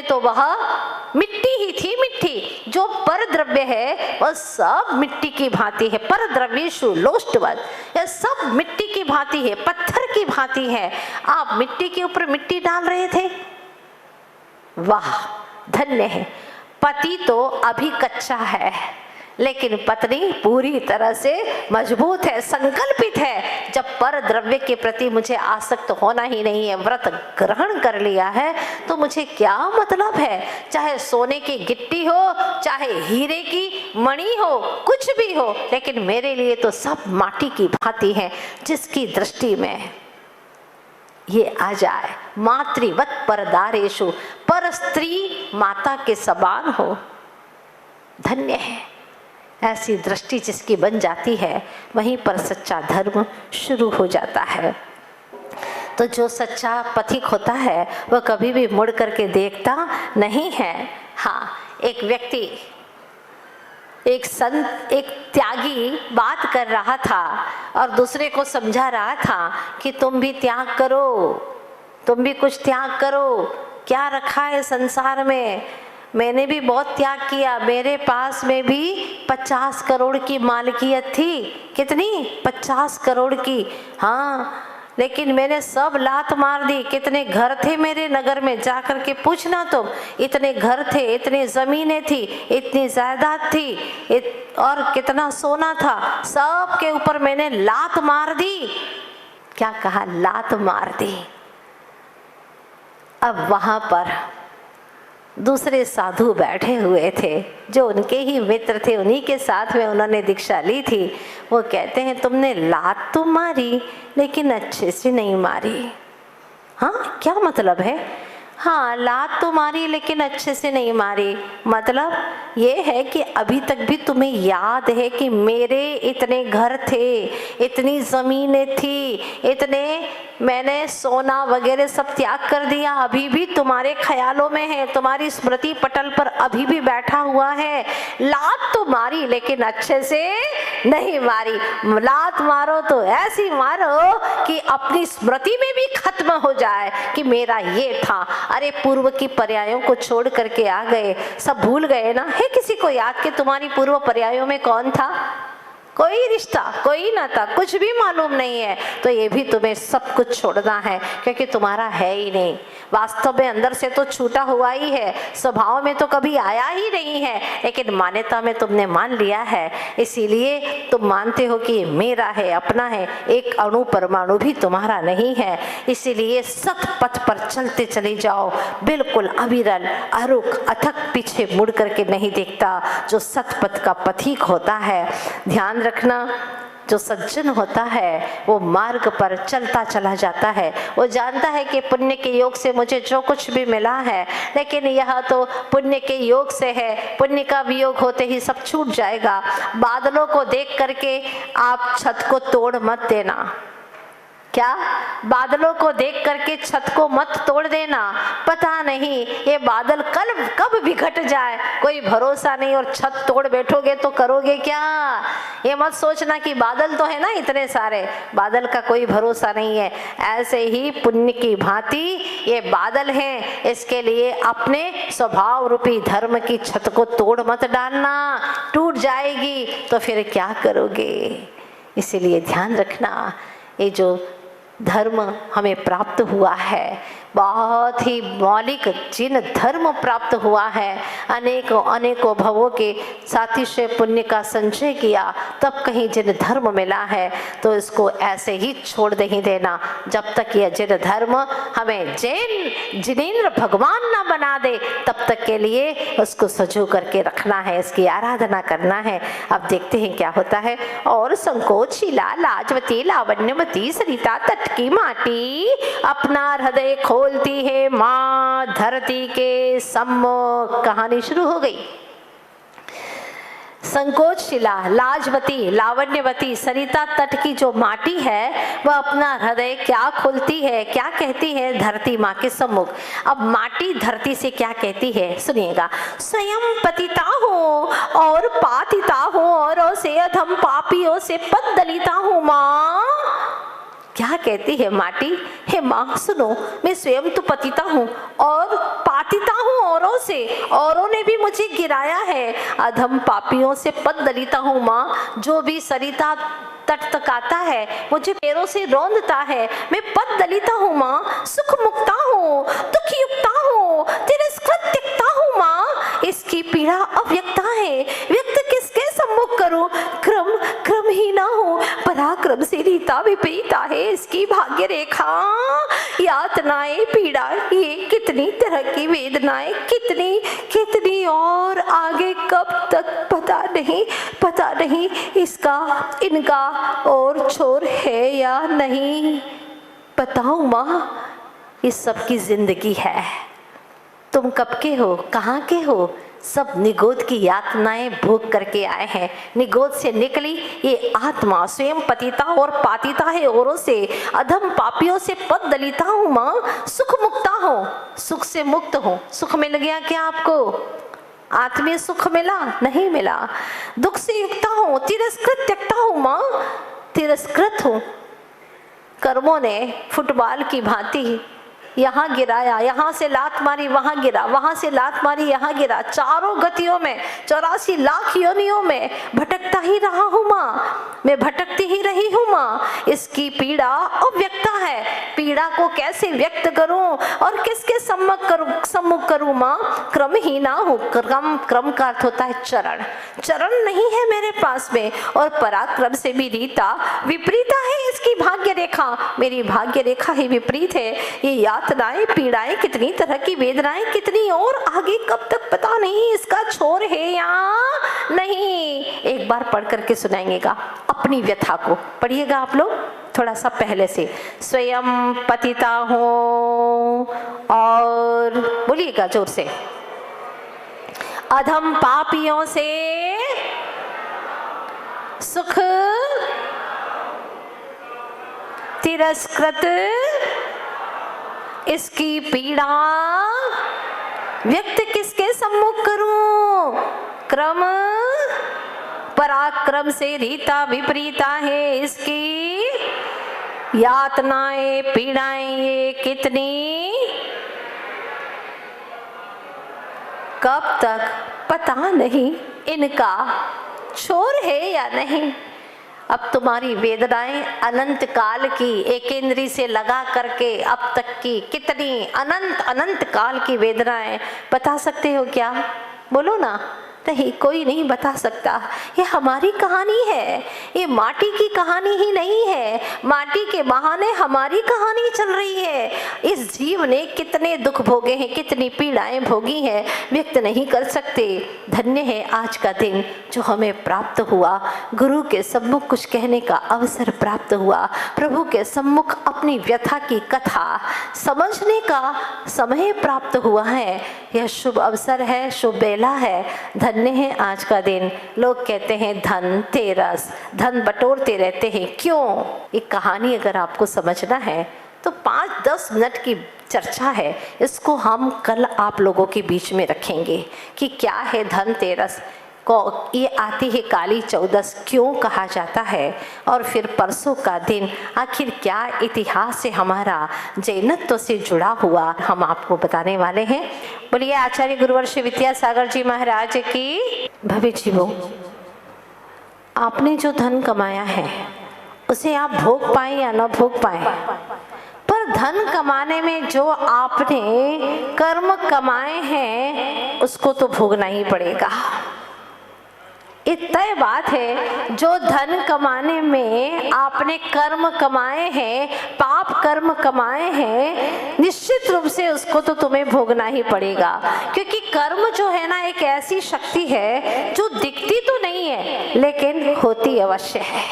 में तो वह मिट्टी ही थी, मिट्टी। जो पर द्रव्य है वह सब मिट्टी की भांति है। पर द्रव्येषु लोष्टवत्, यह सब मिट्टी की भांति है, पत्थर की भांति है। आप मिट्टी के ऊपर मिट्टी डाल रहे थे। वाह, धन्य है। पति तो अभी कच्चा है, लेकिन पत्नी पूरी तरह से मजबूत है, संकल्पित है। जब पर द्रव्य के प्रति मुझे आसक्त होना ही नहीं है, व्रत ग्रहण कर लिया है, तो मुझे क्या मतलब है, चाहे सोने की गिट्टी हो, चाहे हीरे की मणि हो, कुछ भी हो, लेकिन मेरे लिए तो सब माटी की भांति है। जिसकी दृष्टि में ये आ जाए, मातृवत परदारेषु, पर स्त्री माता के समान हो, धन्य है। ऐसी दृष्टि जिसकी बन जाती है, वहीं पर सच्चा धर्म शुरू हो जाता है। तो जो सच्चा पथिक होता है वह कभी भी मुड़ करके देखता नहीं है। हाँ, एक व्यक्ति, एक संत, एक त्यागी बात कर रहा था और दूसरे को समझा रहा था कि तुम भी त्याग करो, तुम भी कुछ त्याग करो। क्या रखा है संसार में, मैंने भी बहुत त्याग किया। मेरे पास में भी 50 करोड़ की मालकियत थी। कितनी? 50 करोड़ की। हाँ, लेकिन मैंने सब लात मार दी। कितने घर थे मेरे नगर में, जाकर के पूछना तुम। इतने घर थे, इतनी जमीनें थी, इतनी जायदाद थी, और कितना सोना था, सब के ऊपर मैंने लात मार दी। क्या कहा? लात मार दी। अब वहां पर दूसरे साधु बैठे हुए थे जो उनके ही मित्र थे, उन्हीं के साथ में उन्होंने दीक्षा ली थी। वो कहते हैं तुमने लात तो मारी लेकिन अच्छे से नहीं मारी। हाँ, क्या मतलब है? हाँ, लात तो मारी लेकिन अच्छे से नहीं मारी। मतलब ये है कि अभी तक भी तुम्हें याद है कि मेरे इतने घर थे, इतनी जमीनें थी, इतने मैंने सोना वगैरह सब त्याग कर दिया, अभी भी तुम्हारे ख्यालों में है, तुम्हारी स्मृति पटल पर अभी भी बैठा हुआ है। लात तो मारी लेकिन अच्छे से नहीं मारी। लात मारो तो ऐसी मारो कि अपनी स्मृति में भी खत्म हो जाए कि मेरा ये था। अरे पूर्व की पर्यायों को छोड़ करके आ गए, सब भूल गए ना। है किसी को याद कि तुम्हारी पूर्व पर्यायों में कौन था? कोई रिश्ता, कोई नाता, कुछ भी मालूम नहीं है। तो ये भी तुम्हें सब कुछ छोड़ना है, क्योंकि तुम्हारा है ही नहीं। वास्तव में अंदर से तो छूटा हुआ ही है, स्वभाव में तो कभी आया ही नहीं है, लेकिन मान्यता में तुमने मान लिया है। इसीलिए तुम मानते हो कि मेरा है, अपना है। एक अणु परमाणु भी तुम्हारा नहीं है। इसीलिए सत पथ पर चलते चले जाओ, बिल्कुल अविरल, अरुक, अथक, पीछे मुड़ करके नहीं देखता। जो सत पथ का पथिक होता है, ध्यान रखना, जो सज्जन होता है वो मार्ग पर चलता चला जाता है। वो जानता है कि पुण्य के योग से मुझे जो कुछ भी मिला है, लेकिन यह तो पुण्य के योग से है, पुण्य का वियोग होते ही सब छूट जाएगा। बादलों को देख करके आप छत को तोड़ मत देना। क्या? बादलों को देख करके छत को मत तोड़ देना। पता नहीं ये बादल कब बिखट जाए, कोई भरोसा नहीं, और छत तोड़ बैठोगे तो करोगे क्या? ये मत सोचना कि बादल तो है ना इतने सारे, बादल का कोई भरोसा नहीं है। ऐसे ही पुण्य की भांति ये बादल हैं, इसके लिए अपने स्वभाव रूपी धर्म की छत को तोड़ मत डालना, टूट जाएगी तो फिर क्या करोगे? इसीलिए ध्यान रखना, ये जो धर्म हमें प्राप्त हुआ है, बहुत ही मौलिक जिन धर्म प्राप्त हुआ है, अनेकों अनेकों भवों के सातिशय पुण्य का संचय किया, तब कहीं जिन धर्म मिला है, तो इसको ऐसे ही छोड़ नहीं देना। जब तक यह जिन धर्म हमें जिनेंद्र भगवान ना बना दे, तब तक के लिए उसको सजो करके रखना है, इसकी आराधना करना है। अब देखते हैं क्या होता है। और संकोचशीला लाजवती लावण्यवती सरिता तट की माटी अपना हृदय खोलती है माँ धरती के सम्मुख। कहानी शुरू हो गई। संकोचशीला, लाजवती, लावण्यवती, सरिता तट की जो माटी है वह अपना हृदय क्या खोलती है, क्या कहती है? धरती माँ के सम्मुख। अब माटी धरती से क्या कहती है, सुनिएगा। स्वयं पतिता हूँ और पातिता हूँ, औरों से अधम पापियों से पद दलिता हूँ माँ। क्या कहती है माटी? हे माँ सुनो, मैं स्वयं तो पतिता हूँ और पातिता हूँ औरों से, औरों ने भी मुझे गिराया है। अधम पापियों से पद दलिता हूँ माँ, जो भी सरिता तट तकाता है मुझे पैरों से रौंदता है। मैं पद दलिता हूँ माँ, सुख मुक्ता हूँ, दुख युक्ता हूँ, तिरस्कृत त्यक्ता हूँ माँ। इसकी पीड़ा अव्यक्ता है, व्यक्त किसके सम्मुख करूं? क्रम क्रम ही ना हो, पराक्रम से रीता विपरीता है इसकी भाग्य रेखा। यातनाएं पीड़ा ये कितनी तरह की वेदनाएं, कितनी कितनी और आगे कब तक पता नहीं इसका इनका और छोर है या नहीं। बताओ माँ, इस सब की जिंदगी है, तुम कब के हो, कहाँ के हो? सब निगोद की यातनाएं भोग करके आए हैं। निगोद से निकली ये आत्मा स्वयं पतिता और पातिता है औरों से, अधम पापियों से पद दलिता हूँ माँ, सुख मुक्ता हूँ, सुख से मुक्त हूँ। सुख मिल गया क्या आपको? आत्मीय सुख मिला? नहीं मिला। दुख से युक्ता हूँ, तिरस्कृत त्यक्ता हूँ माँ, तिरस्कृत हूँ। कर्मों ने फुटबॉल की भांति यहाँ गिराया, यहाँ से लात मारी वहां गिरा, वहां से लात मारी यहाँ गिरा, चारों गतियों में 84 लाख योनियों में भटकता ही रहा हूँ माँ, मैं भटकती ही रही हूँ माँ। इसकी पीड़ा अव्यक्ता है, पीड़ा को कैसे व्यक्त करूं और किसके सम्मुख करूं माँ? क्रम ही ना हो, क्रम का अर्थ होता है चरण, चरण नहीं है मेरे पास में, और पराक्रम से भी रीता विपरीता है इसकी भाग्य रेखा, मेरी भाग्य रेखा ही विपरीत है। ये यातनाएं पीड़ाएं, कितनी तरह की वेदनाएं, कितनी और आगे कब तक पता नहीं इसका छोर है या नहीं। एक बार पढ़ करके सुनाएंगेगा अपनी व्यथा को, पढ़िएगा आप लोग थोड़ा सा पहले से। स्वयं पतिता हूँ और बोलिएगा जोर से, अधम पापियों से सुख तिरस्कृत इसकी पीड़ा व्यक्त किसके सम्मुख करूं? क्रम पराक्रम से रीता विपरीता है इसकी यातनाएं पीड़ाएं ये कितनी, कब तक पता नहीं इनका छोर है या नहीं। अब तुम्हारी वेदनाएं अनंत काल की, एक इंद्री से लगा करके अब तक की कितनी अनंत काल की वेदनाएं बता सकते हो क्या? बोलो ना। नहीं, कोई नहीं बता सकता। ये हमारी कहानी है, ये माटी की कहानी ही नहीं है, माटी के बहाने हमारी कहानी चल रही है। इस जीव ने कितने दुख भोगे हैं, कितनी पीड़ाएं भोगी हैं, व्यक्त नहीं कर सकते। धन्य है आज का दिन जो हमें प्राप्त हुआ, गुरु के सम्मुख कुछ कहने का अवसर प्राप्त हुआ, प्रभु के सम्मुख अपनी व्यथा की कथा समझने का समय प्राप्त हुआ है। यह शुभ अवसर है, शुभ बेला है, धन्य है आज का दिन। लोग कहते हैं धन तेरस, धन बटोरते रहते हैं, क्यों? एक कहानी अगर आपको समझना है तो 5-10 मिनट की चर्चा है, इसको हम कल आप लोगों के बीच में रखेंगे कि क्या है धनतेरस को, ये आती है काली चौदस क्यों कहा जाता है, और फिर परसों का दिन आखिर क्या इतिहास है हमारा जैनत्व से जुड़ा हुआ, हम आपको बताने वाले हैं। बोलिए आचार्य गुरुवर श्री विद्यासागर जी महाराज की। भव्य जीवो, आपने जो धन कमाया है उसे आप भोग पाए या न भोग पाए, पर धन कमाने में जो आपने कर्म कमाए हैं उसको तो भोगना ही पड़ेगा। तय बात है, जो धन कमाने में आपने कर्म कमाए हैं, पाप कर्म कमाए हैं, निश्चित रूप से उसको तो तुम्हें भोगना ही पड़ेगा। क्योंकि कर्म जो है ना एक ऐसी शक्ति है जो दिखती तो नहीं है लेकिन होती अवश्य है।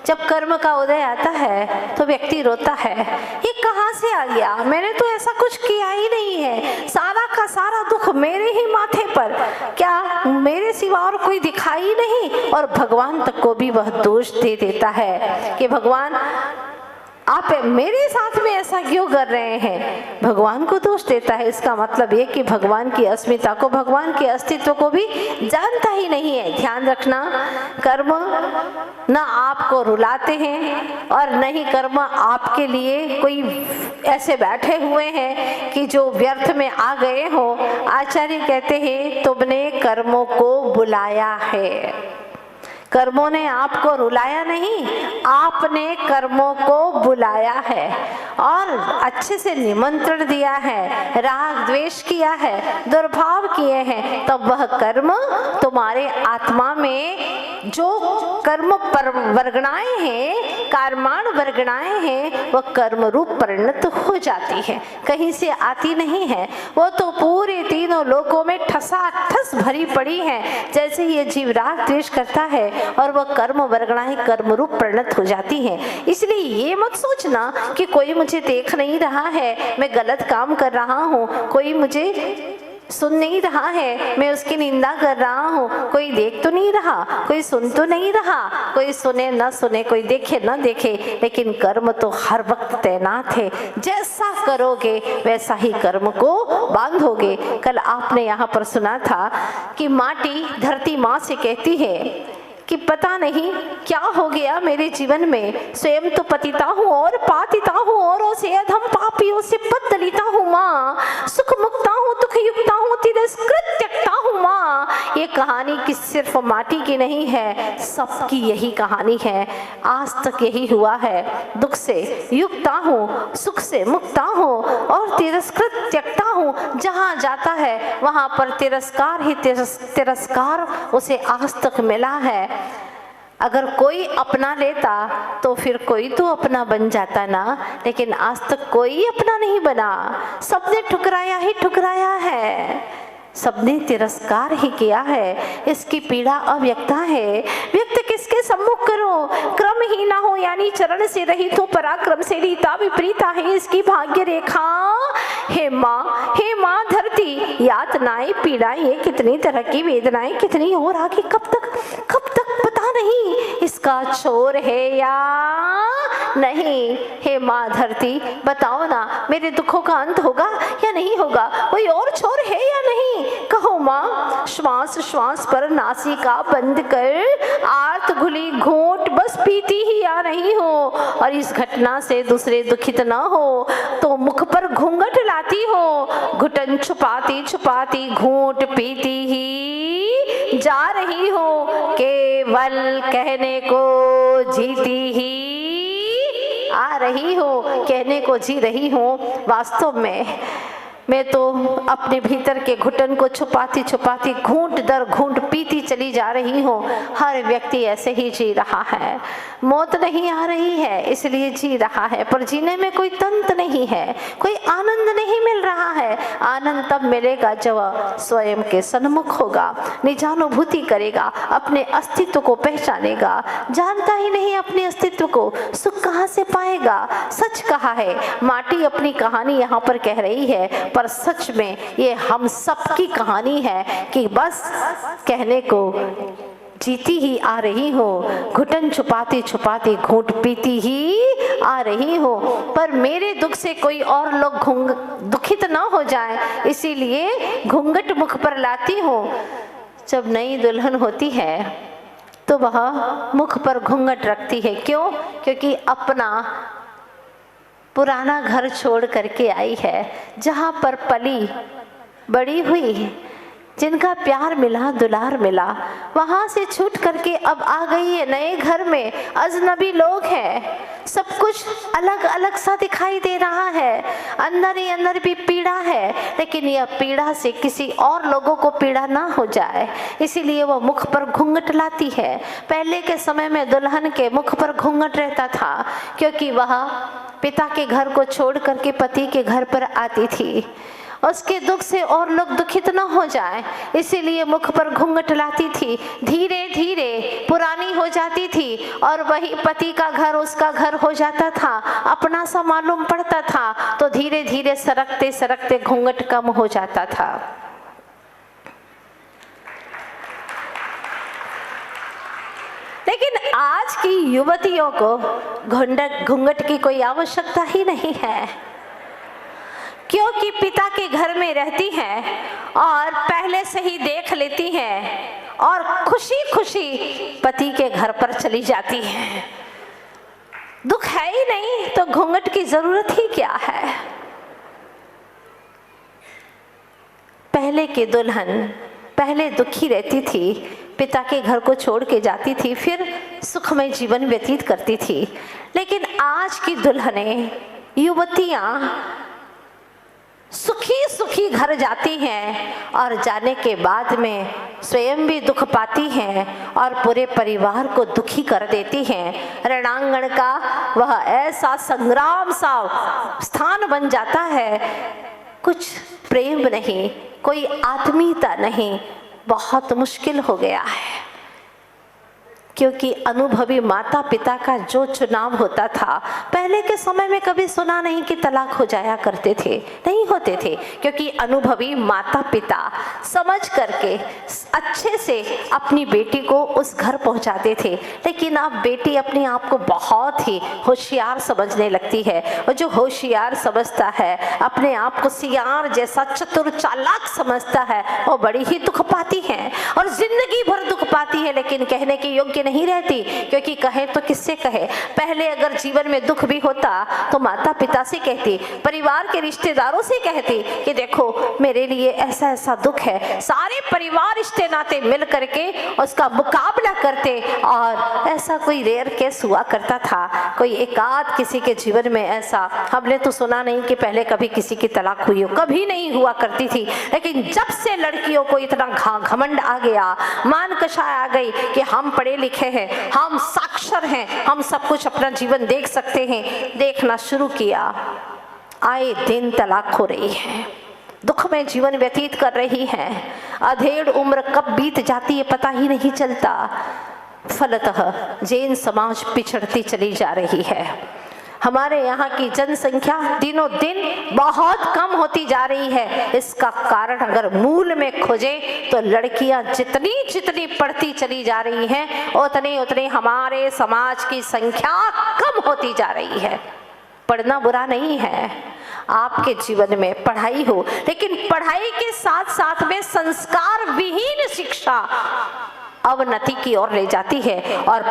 जब कर्म का उदय आता है तो व्यक्ति रोता है, ये कहाँ से आ गया, मैंने तो ऐसा कुछ किया ही नहीं है, सारा का सारा दुख मेरे ही माथे पर, क्या मेरे सिवा और कोई दिखाई नहीं। और भगवान तक को भी वह दोष दे देता है कि भगवान आप मेरे साथ में ऐसा क्यों कर रहे हैं? भगवान को दोष देता है। इसका मतलब ये कि भगवान की अस्मिता को, भगवान के अस्तित्व को भी जानता ही नहीं है। ध्यान रखना, कर्म न आपको रुलाते हैं और न ही कर्म आपके लिए कोई ऐसे बैठे हुए हैं कि जो व्यर्थ में आ गए हो। आचार्य कहते हैं तुमने कर्मों को बुलाया है, कर्मों ने आपको रुलाया नहीं, आपने कर्मों को बुलाया है और अच्छे से निमंत्रण दिया है, राग द्वेष किया है, दुर्भाव किए हैं, तब वह कर्म तुम्हारे आत्मा में जो कर्म पर वर्गणाएं हैं, कर्माण वर्गणाएं हैं, वह कर्म रूप परिणत हो जाती है, कहीं से आती नहीं है। वो तो पूरे तीनों लोकों में ठसाठस भरी पड़ी है। जैसे ये जीव राग द्वेष करता है और वह कर्म वर्गणाएं कर्म रूप परिणत हो जाती हैं। इसलिए ये मत सोचना कि कोई मुझे देख नहीं रहा है, मैं गलत काम कर रहा हूँ, कोई मुझे सुन नहीं रहा है, मैं उसकी निंदा कर रहा हूँ, कोई देख तो नहीं रहा, कोई सुन तो नहीं रहा, कोई सुने न सुने, कोई देखे न देखे, लेकिन कर्म तो हर वक्त तैनात है। जैसा करोगे वैसा ही कर्म को बांधोगे। कल आपने यहाँ पर सुना था कि माटी धरती माँ से कहती है कि पता नहीं क्या हो गया मेरे जीवन में, स्वयं तो पतिता हूँ और पातिता हूँ और से अधम पापियों से पद दलिता हूँ माँ, सुख मुक्ता हूँ दुख युक्ता हूँ तिरस्कृत त्यक्ता हूँ माँ। ये कहानी कि सिर्फ माटी की नहीं है, सबकी यही कहानी है। आज तक यही हुआ है, दुख से युक्ता हूँ, सुख से मुक्ता हूँ और तिरस्कृत त्यक्ता हूँ। जहाँ जाता है वहाँ पर तिरस्कार ही तिरस्कार उसे आज तक मिला है। अगर कोई अपना लेता तो फिर कोई तो अपना बन जाता ना, लेकिन आज तक कोई अपना नहीं बना। सबने ठुकराया ही ठुकराया है, सबने तिरस्कार ही किया है। इसकी पीड़ा अव्यक्ता है। व्यक्त किसके सम्मुख करो, क्रम ही ना हो यानी चरण से रहित हो, पराक्रम से रीता विपरीता है इसकी भाग्य रेखा। हे माँ धरती, यातनाएं पीड़ाएं, ये कितनी तरह की वेदनाएं, कितनी और आगे कब तक पता नहीं इसका छोर है या नहीं। हे माँ धरती, बताओ ना मेरे दुखों का अंत होगा या नहीं होगा, कोई और छोर है या नहीं। कहो माँ, श्वास श्वास पर नासिका बंद कर आर्त घुली घूंट बस पीती ही आ रही हो, और इस घटना से दूसरे दुखित न हो तो मुख पर घूंघट लाती हो, घुटन छुपाती छुपाती घूंट पीती ही जा रही हो, केवल कहने को जीती ही आ रही हो, कहने को जी रही हो। वास्तव में मैं तो अपने भीतर के घुटन को छुपाती छुपाती घूंट दर घूंट पीती चली जा रही हूँ। हर व्यक्ति ऐसे ही जी रहा है, मौत नहीं आ रही है इसलिए जी रहा है, पर जीने में कोई तंत्र नहीं है, कोई आनंद नहीं मिल रहा है। आनंद तब मिलेगा जब स्वयं के सन्मुख होगा, निजानुभूति करेगा, अपने अस्तित्व को पहचानेगा। जानता ही नहीं अपने अस्तित्व को, सुख कहाँ से पाएगा। सच कहा है, माटी अपनी कहानी यहाँ पर कह रही है, पर सच में ये हम सब की कहानी है कि बस कहने को जीती ही आ रही हो, घुटन छुपाती छुपाती घूंट पीती ही आ रही हो। पर मेरे दुख से कोई और लोग दुखित ना हो जाए, इसीलिए घूंघट मुख पर लाती हूँ। जब नई दुल्हन होती है तो वह मुख पर घूंघट रखती है। क्यों? क्योंकि अपना पुराना घर छोड़ करके आई है, जहाँ पर पली बड़ी हुई, जिनका प्यार मिला दुलार मिला, वहाँ से छूट करके अब आ गई है नए घर में। अजनबी लोग हैं, सब कुछ अलग अलग सा दिखाई दे रहा है, अंदर ही अंदर भी पीड़ा है, लेकिन यह पीड़ा से किसी और लोगों को पीड़ा ना हो जाए, इसीलिए वह मुख पर घूंघट लाती है। पहले के समय में दुल्हन के मुख पर घूंघट रहता था, क्योंकि वह पिता के घर को छोड़ करके पति के घर पर आती थी, उसके दुख से और लोग दुखित न हो जाए, इसीलिए मुख पर घूंघट लाती थी। धीरे धीरे पुरानी हो जाती थी और वही पति का घर उसका घर हो जाता था, अपना सा मालूम पड़ता था, तो धीरे धीरे सरकते सरकते घूंघट कम हो जाता था। लेकिन आज की युवतियों को घूंघट की कोई आवश्यकता ही नहीं है, क्योंकि पिता के घर में रहती हैं और पहले से ही देख लेती हैं और खुशी खुशी पति के घर पर चली जाती हैं। दुख है ही नहीं तो घूंघट की जरूरत ही क्या है। पहले की दुल्हन पहले दुखी रहती थी, पिता के घर को छोड़ के जाती थी, फिर सुखमय जीवन व्यतीत करती थी। लेकिन आज की दुल्हनें, युवतियां सुखी सुखी घर जाती हैं और जाने के बाद में स्वयं भी दुख पाती हैं और पूरे परिवार को दुखी कर देती हैं। रणांगण का वह ऐसा संग्राम सा स्थान बन जाता है, कुछ प्रेम नहीं, कोई आत्मीयता नहीं, बहुत मुश्किल हो गया है। क्योंकि अनुभवी माता पिता का जो चुनाव होता था, पहले के समय में कभी सुना नहीं कि तलाक हो जाया करते थे, नहीं होते थे, क्योंकि अनुभवी माता पिता समझ करके अच्छे से अपनी बेटी को उस घर पहुंचाते थे। लेकिन अब बेटी अपने आप को बहुत ही होशियार समझने लगती है, और जो होशियार समझता है, अपने आप को सियार जैसा चतुर चालाक समझता है, वो बड़ी ही दुख पाती है और जिंदगी भर दुख पाती है, लेकिन कहने के योग्य नहीं रहती। क्योंकि कहे तो किससे कहे। पहले अगर जीवन में दुख भी होता तो माता पिता से कहती, परिवार के रिश्तेदारों से कहती कि देखो मेरे लिए ऐसा ऐसा दुख है। सारे परिवार रिश्ते नाते मिल करके उसका मुकाबला करते, और ऐसा कोई रेयर केस हुआ करता था, कोई एकाध किसी के जीवन में ऐसा हमने तो सुना नहीं कि पहले कभी किसी की तलाक हुई हो, कभी नहीं हुआ करती थी। लेकिन जब से लड़कियों को इतना घमंड आ गया, मान कषाय आ गई कि हम पढ़े लिखे हैं, हम साक्षर हैं, हम सब कुछ अपना जीवन देख सकते हैं, देखना शुरू किया, आए दिन तलाक हो रही है, दुख में जीवन व्यतीत कर रही है, अधेड़ उम्र कब बीत जाती है पता ही नहीं चलता। फलतः जैन समाज पिछड़ती चली जा रही है। हमारे यहाँ की जनसंख्या दिनों दिन बहुत कम होती जा रही है। इसका कारण अगर मूल में खोजे तो लड़कियां जितनी जितनी पढ़ती चली जा रही हैं, उतनी उतनी हमारे समाज की संख्या कम होती जा रही है। पढ़ना बुरा नहीं है, आपके जीवन में पढ़ाई हो, लेकिन पढ़ाई के साथ साथ में संस्कार विहीन शिक्षा अवनति की ओर ले जाती है, और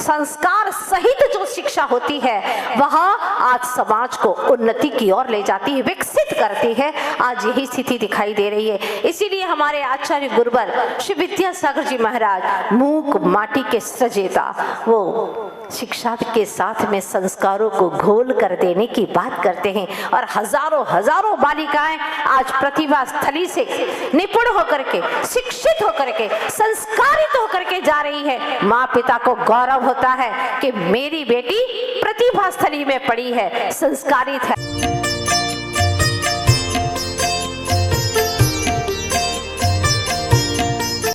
संस्कार सहित जो शिक्षा होती है वह आज समाज को उन्नति की ओर ले जाती है, विकसित करती है। आज यही स्थिति दिखाई दे रही है। इसीलिए हमारे आचार्य गुरुवर श्री विद्यासागर जी महाराज मूक माटी के सजेता, वो शिक्षा के साथ में संस्कारों को घोल कर देने की बात करते हैं, और हजारों हजारों बालिकाएं आज प्रतिभा स्थली से निपुण होकर के, शिक्षित होकर के, संस्कारित होकर के जा रही है। माँ पिता को गौरव होता है कि मेरी बेटी प्रतिभा स्थली में पड़ी है, संस्कारित है।